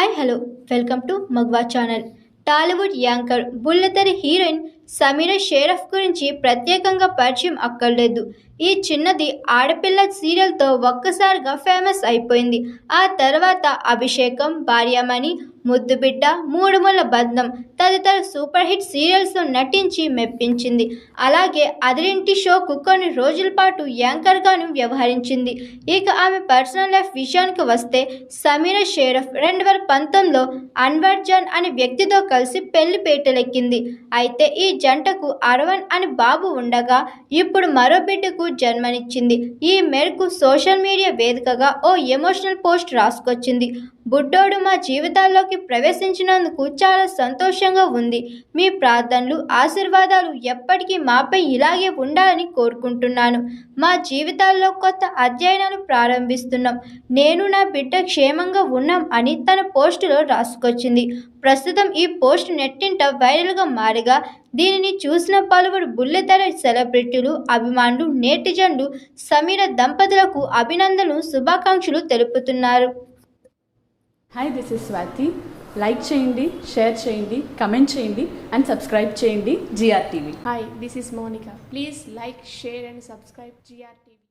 Hi hello welcome to Magva channel. Tollywood anchor బుల్లితెర heroine Sameera Sherif గురించి ప్రత్యేకంగా పరిచయం అక్కర్లేదు. ఈ చిన్నది ఆడపిల్ల సీరియల్తో ఒక్కసారిగా ఫేమస్ అయిపోయింది. ఆ తర్వాత అభిషేకం, భార్యామణి, ముద్దుబిడ్డ, మూడుముళ్ళ బంధం తదితర సూపర్ హిట్ సీరియల్స్లో నటించి మెప్పించింది. అలాగే అదిరింటి షోకు కొన్ని రోజుల పాటు యాంకర్గాను వ్యవహరించింది. ఇక ఆమె పర్సనల్ లైఫ్ విషయానికి వస్తే సమీరా షేరఫ్ 2019లో అన్వర్ జాన్ అనే వ్యక్తితో కలిసి పెళ్లి పీటలెక్కింది. అయితే ఈ జంటకు అరవన్ అని బాబు ఉండగా ఇప్పుడు మరో బిడ్డకు జన్మనిచ్చింది. ఈ మేరకు సోషల్ మీడియా వేదికగా ఓ ఎమోషనల్ పోస్ట్ రాసుకొచ్చింది. బుడ్డోడు మా జీవితాల్లోకి ప్రవేశించినందుకు చాలా సంతోషంగా ఉంది. మీ ప్రార్థనలు, ఆశీర్వాదాలు ఎప్పటికీ మాపై ఇలాగే ఉండాలని కోరుకుంటున్నాను. మా జీవితాల్లో కొత్త అధ్యయనాలు ప్రారంభిస్తున్నాం. నేను నా బిడ్డ క్షేమంగా ఉన్నాం అని తన పోస్టులో రాసుకొచ్చింది. ప్రస్తుతం ఈ పోస్ట్ నెట్టింట వైరల్గా మారగా దీనిని చూసిన పలువురు బుల్లితెర సెలబ్రిటీలు, అభిమానులు, నెటిజన్లు సమీర దంపతులకు అభినందనలు, శుభాకాంక్షలు తెలుపుతున్నారు. Hi, this is Swathi. Like చేయండి, షేర్ చేయండి, కమెంట్ చేయండి అండ్ సబ్స్క్రైబ్ చేయండి GR TV. Hi, this is Monica. Please like, share and subscribe GR TV.